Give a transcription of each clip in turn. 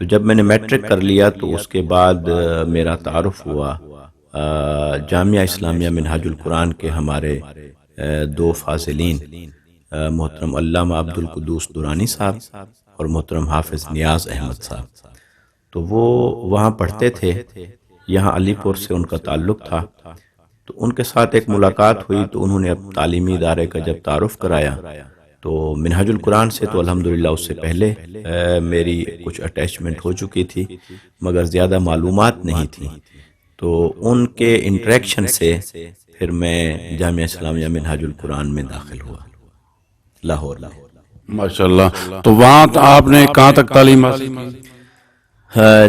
تو جب میں نے میٹرک کر لیا تو اس کے بعد میرا تعارف ہوا جامعہ اسلامیہ منہاج القرآن کے ہمارے دو فاضلین محترم علامہ عبد القدوس درانی صاحب اور محترم حافظ نیاز احمد صاحب. تو وہ وہاں پڑھتے تھے، یہاں علی پور سے ان کا تعلق تھا. تو ان کے ساتھ ایک ملاقات ہوئی تو انہوں نے اب تعلیمی ادارے کا جب تعارف کرایا تو منہاج القرآن سے تو الحمدللہ اس سے پہلے میری کچھ اٹیچمنٹ ہو چکی تھی مگر زیادہ معلومات نہیں تھیں. تو ان کے انٹریکشن سے پھر میں جامعہ اسلامیہ منہاج القرآن میں داخل ہوا لاہور. ماشاءاللہ. تو وہاں آپ نے کہاں تک تعلیم حاصل کی؟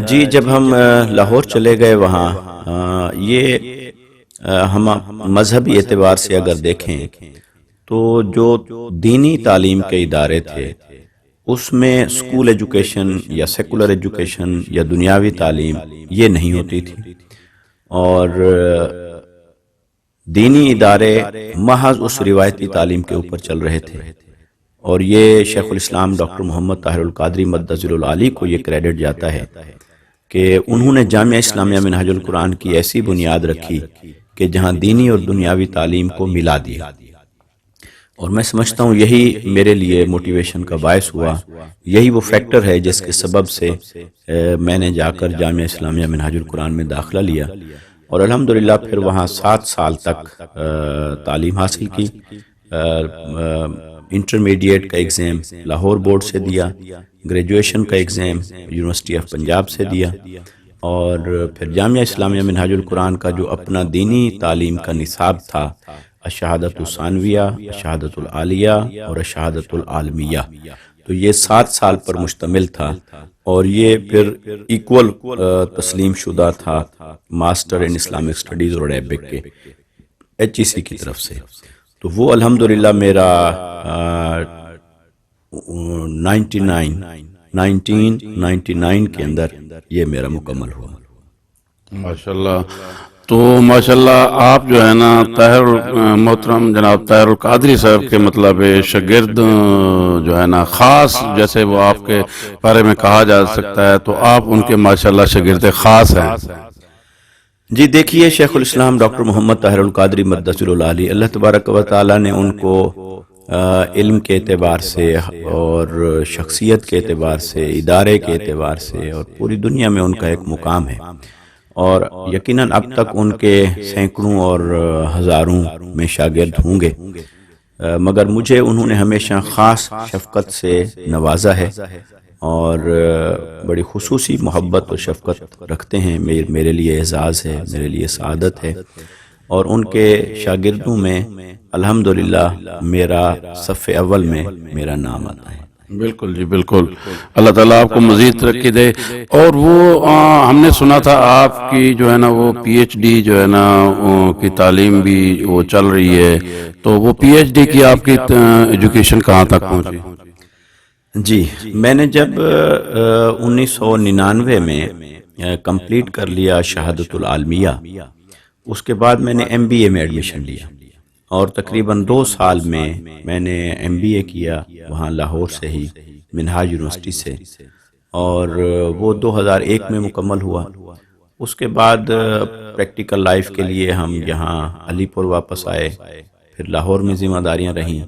جی جب ہم لاہور چلے گئے وہاں یہ ہم مذہبی اعتبار سے اگر دیکھیں تو جو دینی تعلیم کے ادارے تھے اس میں اسکول ایجوکیشن یا سیکولر ایجوکیشن یا دنیاوی تعلیم یہ نہیں ہوتی تھی، اور دینی ادارے محض اس روایتی تعلیم کے اوپر چل رہے تھے. اور یہ شیخ الاسلام ڈاکٹر محمد طاہر القادری مدظل العالی کو یہ کریڈٹ جاتا ہے کہ انہوں نے جامعہ اسلامیہ منہاج القرآن کی ایسی بنیاد رکھی کہ جہاں دینی اور دنیاوی تعلیم کو ملا دیا. اور میں سمجھتا ہوں یہی میرے لیے موٹیویشن کا باعث ہوا، یہی وہ فیکٹر ہے جس کے سبب سے میں نے جا کر جامعہ اسلامیہ منہاج القرآن میں داخلہ لیا اور الحمدللہ پھر وہاں 7 سال تک تعلیم حاصل کی. انٹرمیڈیٹ کا ایگزام لاہور بورڈ سے دیا، گریجویشن کا ایگزام یونیورسٹی آف پنجاب سے دیا، اور پھر جامعہ اسلامیہ منہاج القرآن کا جو اپنا دینی تعلیم کا نصاب تھا، الشہادۃ الثانویہ، الشہادۃ العالیہ اور الشہادۃ العالمیہ، تو یہ 7 سال پر مشتمل تھا. اور یہ پھر ایکول تسلیم شدہ تھا ماسٹر ان اسلامک اسٹڈیز اور عربک کے HEC کی طرف سے. تو وہ الحمدللہ میرا 1999 کے اندر یہ میرا مکمل ہوا. ماشاءاللہ. تو ماشاءاللہ آپ جو ہے نا محترم جناب طاہر القادری صاحب کے مطلب شاگرد جو ہے نا خاص جیسے وہ آپ کے بارے میں کہا جا سکتا ہے، تو آپ ان کے ماشاءاللہ شاگرد خاص ہیں. جی دیکھیے شیخ الاسلام ڈاکٹر محمد طاہر القادری مدظل العالی، اللہ تبارک و تعالی نے ان کو علم کے اعتبار سے اور شخصیت کے اعتبار سے، ادارے کے اعتبار سے اور پوری دنیا میں ان کا ایک مقام ہے، اور یقیناً اب تک ان کے سینکڑوں اور ہزاروں میں شاگرد ہوں گے، مگر مجھے انہوں نے ہمیشہ خاص شفقت سے نوازا ہے اور بڑی خصوصی محبت اور شفقت رکھتے ہیں. میرے لیے اعزاز ہے، میرے لیے سعادت ہے، اور ان کے شاگردوں میں الحمدللہ میرا صف اول میں میرا نام آتا ہے. بالکل جی بالکل. اللہ تعالیٰ آپ کو مزید ترقی دے. اور وہ ہم نے سنا تھا آپ کی جو ہے نا وہ PhD جو ہے نا کی تعلیم بھی وہ چل رہی ہے، تو وہ PhD کی آپ کی ایجوکیشن کہاں تک پہنچی؟ جی میں نے جب 1999 میں کمپلیٹ کر لیا شہادت العالمیہ، اس کے بعد میں نے MBA میں ایڈمیشن لیا، اور تقریباً 2 سال میں نے MBA کیا وہاں لاہور سے ہی منہاج یونیورسٹی سے، اور وہ 2001 میں مکمل ہوا. اس کے بعد پریکٹیکل لائف کے لیے ہم یہاں علی پور واپس آئے، پھر لاہور میں ذمہ داریاں رہیں،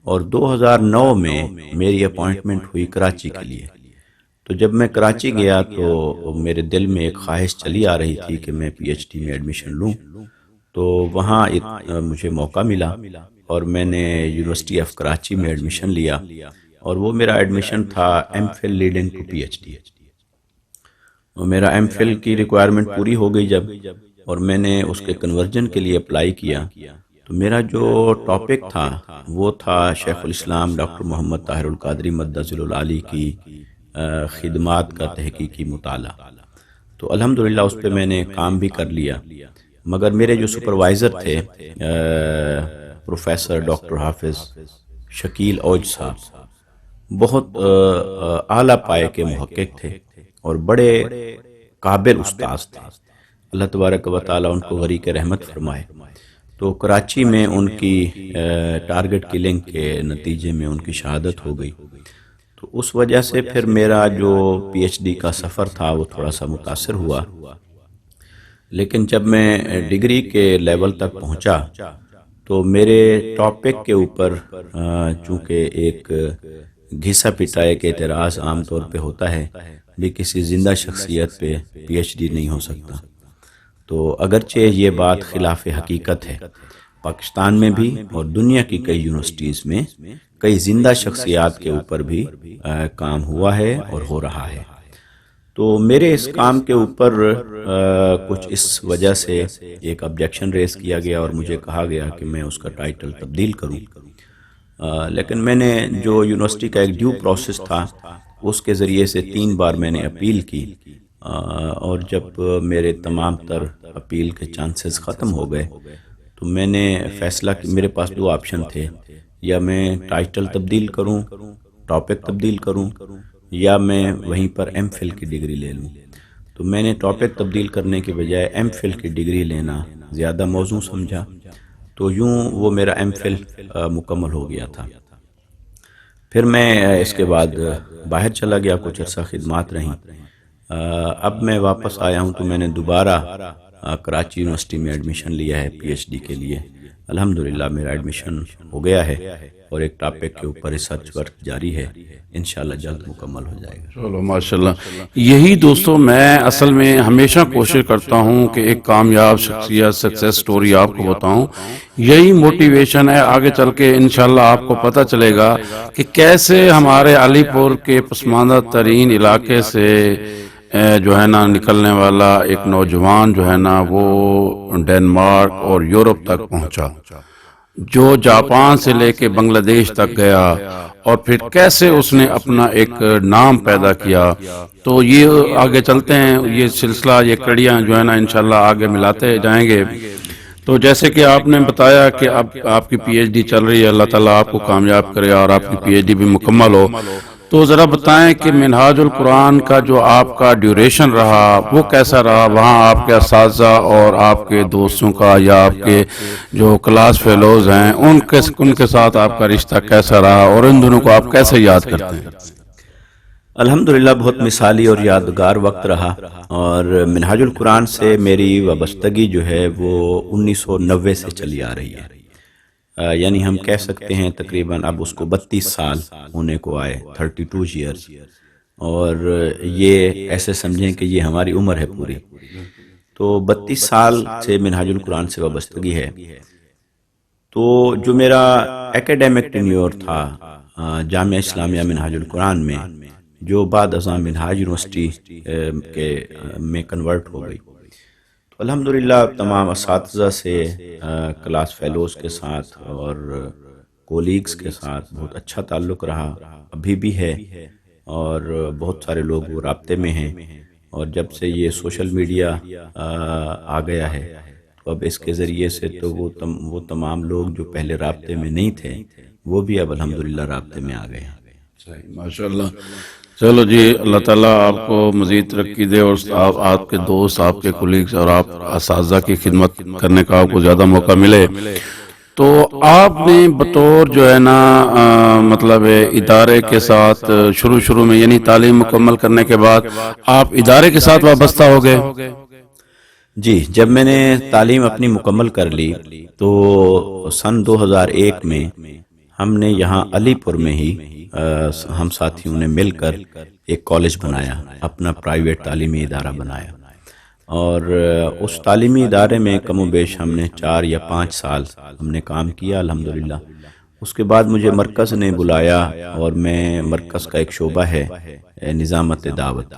اور 2009 میں میری اپوائنٹمنٹ ہوئی کراچی کے لیے. تو جب میں کراچی گیا تو میرے دل میں ایک خواہش چلی آ رہی تھی کہ میں PhD میں ایڈمیشن لوں. تو وہاں مجھے موقع ملا اور میں نے یونیورسٹی آف کراچی میں ایڈمیشن لیا، اور وہ میرا ایڈمیشن تھا MPhil لیڈنگ ٹو PhD. میرا MPhil کی ریکوائرمنٹ پوری ہو گئی جب، اور میں نے اس کے کنورژن کے لیے اپلائی کیا، تو میرا جو ٹاپک تھا وہ تھا شیخ الاسلام ڈاکٹر محمد طاہر القادری مدظل العالی کی خدمات کا تحقیقی مطالعہ. تو الحمدللہ اس پہ میں نے کام بھی کر لیا، مگر میرے جو سپروائزر تھے پروفیسر ڈاکٹر حافظ شکیل اوج صاحب بہت اعلیٰ پائے کے محقق تھے اور بڑے قابل استاذ تھے، اللہ تبارک و تعالیٰ ان کو غریق رحمت فرمائے. تو کراچی میں ان کی ٹارگٹ کلنگ کے نتیجے میں ان کی شہادت ہو گئی. تو تو اس وجہ سے پھر میرا جو پی ایچ ڈی کا سفر تھا وہ تھوڑا سا متاثر ہوا، لیکن جب میں ڈگری کے لیول تک پہنچا تو میرے ٹاپک کے اوپر چونکہ ایک گھسا پٹا ایک اعتراض عام طور پہ ہوتا ہے بھی کسی زندہ شخصیت پہ پی ایچ ڈی نہیں ہو سکتا، تو اگرچہ یہ بات خلاف حقیقت ہے، پاکستان میں بھی اور دنیا کی کئی یونیورسٹیز میں کئی زندہ شخصیات کے اوپر بھی کام ہوا ہے اور ہو رہا ہے۔ تو میرے اس کام کے اوپر کچھ اس وجہ سے ایک آبجیکشن ریز کیا گیا اور مجھے کہا گیا کہ میں اس کا ٹائٹل تبدیل کروں، لیکن میں نے جو یونیورسٹی کا ایک ڈیو پروسیس تھا اس کے ذریعے سے 3 بار میں نے اپیل کی، اور جب میرے تمام تر اپیل کے چانسز ختم ہو گئے تو میں نے فیصلہ کہ میرے پاس 2 آپشن تھے، یا میں ٹائٹل تبدیل کروں، ٹاپک تبدیل کروں، یا میں وہیں پر ایم فل کی ڈگری لے لوں۔ تو میں نے ٹاپک تبدیل کرنے کے بجائے ایم فل کی ڈگری لینا زیادہ موزوں سمجھا، تو یوں وہ میرا ایم فل مکمل ہو گیا تھا۔ پھر میں اس کے بعد باہر چلا گیا، کچھ عرصہ خدمات رہیں، اب میں واپس آیا ہوں تو میں نے دوبارہ کراچی یونیورسٹی میں ایڈمیشن لیا ہے پی ایچ ڈی کے لیے۔ الحمدللہ میرا ایڈمیشن ہو گیا ہے اور ایک ٹاپک کے اوپر ریسرچ ورک جاری ہے، انشاءاللہ جلد مکمل ہو جائے گا۔ چلو ماشاءاللہ۔ یہی دوستوں میں اصل میں ہمیشہ کوشش کرتا ہوں کہ ایک کامیاب شخصیت سکسیس سٹوری آپ کو بتاؤں، یہی موٹیویشن ہے۔ آگے چل کے انشاءاللہ آپ کو پتہ چلے گا کہ کیسے ہمارے علی پور کے پسماندہ ترین علاقے سے جو ہے نا نکلنے والا ایک نوجوان جو ہے نا وہ ڈنمارک اور یورپ تک پہنچا، جو جاپان سے لے کے بنگلہ دیش تک گیا، اور پھر کیسے اس نے اپنا ایک نام پیدا کیا۔ تو یہ آگے چلتے ہیں، یہ سلسلہ، یہ کڑیاں جو ہے نا انشاءاللہ آگے ملاتے جائیں گے۔ تو جیسے کہ آپ نے بتایا کہ اب آپ کی پی ایچ ڈی چل رہی ہے، اللہ تعالیٰ آپ کو کامیاب کرے اور آپ کی پی ایچ ڈی بھی مکمل ہو، تو ذرا بتائیں کہ منہاج القرآن کا جو آپ کا ڈیوریشن رہا وہ کیسا رہا، وہاں آپ کے اساتذہ اور آپ کے دوستوں کا یا آپ کے جو کلاس فیلوز ہیں ان کے ساتھ آپ کا رشتہ کیسا رہا، اور ان دونوں کو آپ کیسے یاد کرتے ہیں؟ الحمدللہ بہت مثالی اور یادگار وقت رہا، اور منہاج القرآن سے میری وابستگی جو ہے وہ 1990 سے چلی آ رہی ہے، یعنی ہم کہہ سکتے ہیں تقریباً اب اس کو 32 سال ہونے کو آئے، 32 ایئرز، اور یہ ایسے سمجھیں کہ یہ ہماری عمر ہے پوری۔ تو 32 سال سے منہاج القرآن سے وابستگی ہے۔ تو جو میرا ایکیڈیمک ٹینیور تھا جامعہ اسلامیہ منہاج القرآن میں، جو بعد ازاں منہاج یونیورسٹی میں کنورٹ ہو گئی، تو الحمدللہ تمام اساتذہ سے، کلاس فیلوز کے ساتھ اور کولیگز کے ساتھ بہت اچھا تعلق رہا، ابھی بھی ہے، اور بہت سارے لوگ وہ رابطے میں ہیں۔ اور جب سے یہ سوشل میڈیا آ گیا ہے تو اب اس کے ذریعے سے تو وہ تمام لوگ جو پہلے رابطے میں نہیں تھے وہ بھی اب الحمدللہ رابطے میں آ گئے ہیں۔ ماشاءاللہ۔ چلو جی، اللہ تعالیٰ آپ کو مزید ترقی دے، اور آپ کے دوست، آپ کے کولیگز اور آپ اساتذہ کی خدمت کرنے کا آپ کو زیادہ موقع ملے۔ تو آپ نے بطور جو ہے نا مطلب ادارے کے ساتھ شروع میں، یعنی تعلیم مکمل کرنے کے بعد آپ ادارے کے ساتھ وابستہ ہو گئے؟ جی، جب میں نے تعلیم اپنی مکمل کر لی تو سن 2001 میں ہم نے یہاں علی پور میں ہی ہم ساتھیوں نے مل کر ایک کالج بنایا، اپنا پرائیویٹ تعلیمی ادارہ بنایا، اور اس تعلیمی ادارے میں کم و بیش ہم نے 4 یا 5 سال ہم نے کام کیا الحمدللہ۔ اس کے بعد مجھے مرکز نے بلایا، اور میں مرکز کا ایک شعبہ ہے نظامت دعوت،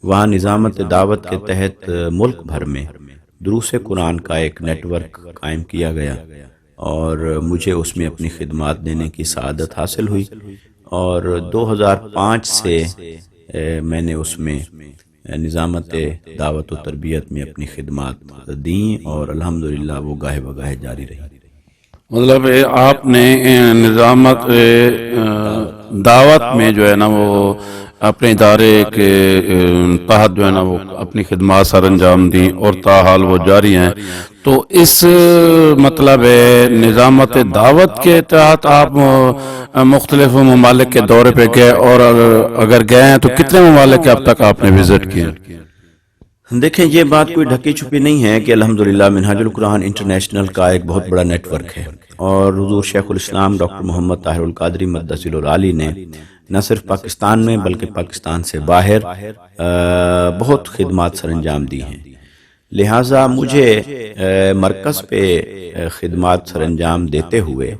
وہاں نظامت دعوت کے تحت ملک بھر میں دروس قرآن کا ایک نیٹ ورک قائم کیا گیا، اور مجھے اس میں اپنی خدمات دینے کی سعادت حاصل ہوئی، اور 2005 سے میں نے اس میں نظامت دعوت و تربیت میں اپنی خدمات دیں، اور الحمدللہ وہ گاہے بگاہے جاری رہی۔ مطلب آپ نے نظامت دعوت میں جو ہے نا وہ اپنے ادارے کے تحت جو ہے نا وہ اپنی خدمات سر انجام دیں اور تاحال وہ جاری ہیں. تو اس مطلب نظامت دعوت کے تحت آپ مختلف ممالک کے دورے پہ گئے، اور اگر گئے ہیں تو کتنے ممالک کے اب تک آپ نے وزٹ کیے؟ دیکھیں یہ بات کوئی ڈھکی چھپی نہیں ہے کہ الحمدللہ منہاج القرآن انٹرنیشنل کا ایک بہت بڑا نیٹ ورک ہے، اور حضور شیخ الاسلام ڈاکٹر محمد طاہر القادری مدثر العالی نے نہ صرف پاکستان میں بلکہ پاکستان سے باہر بہت خدمات سر انجام دی ہیں. لہٰذا مجھے مرکز پہ خدمات سر انجام دیتے ہوئے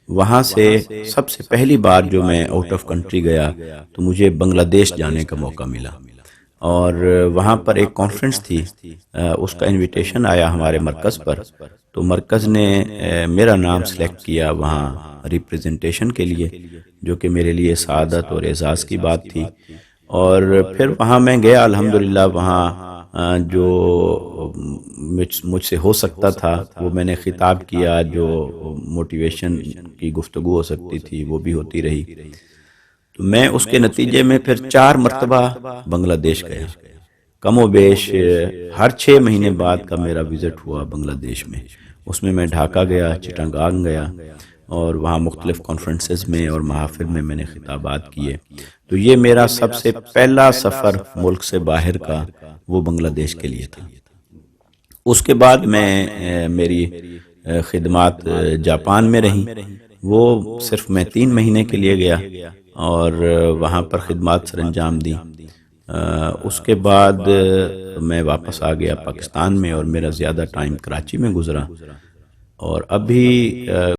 وہاں سے سب سے پہلی بار جو میں آؤٹ آف کنٹری گیا تو مجھے بنگلہ دیش جانے کا موقع ملا، اور وہاں پر ایک کانفرنس تھی، اس کا انویٹیشن آیا ہمارے مرکز پر، تو مرکز نے میرا نام سلیکٹ کیا وہاں ریپریزنٹیشن کے لیے، جو کہ میرے لیے سعادت اور اعزاز کی بات تھی. اور پھر وہاں میں گیا الحمدللہ، وہاں جو مجھ سے ہو سکتا تھا وہ میں نے خطاب کیا، جو موٹیویشن کی گفتگو ہو سکتی تھی وہ بھی ہوتی رہی. تو میں اس کے نتیجے میں پھر 4 مرتبہ بنگلہ دیش گیا. کم و بیش ہر 6 مہینے بعد کا میرا وزٹ ہوا بنگلہ دیش میں. اس میں ڈھاکہ گیا، چٹاگانگ گیا، اور وہاں مختلف کانفرنسز میں اور محافل میں نے خطابات کیے. تو یہ میرا سب سے پہلا سفر ملک سے باہر کا وہ بنگلہ دیش کے لیے تھا. اس کے بعد میری خدمات جاپان میں رہیں، وہ صرف میں 3 مہینے کے لیے گیا اور وہاں پر خدمات سر انجام دی. اس کے بعد میں واپس آ گیا پاکستان میں، اور میرا زیادہ ٹائم کراچی میں گزرا، اور ابھی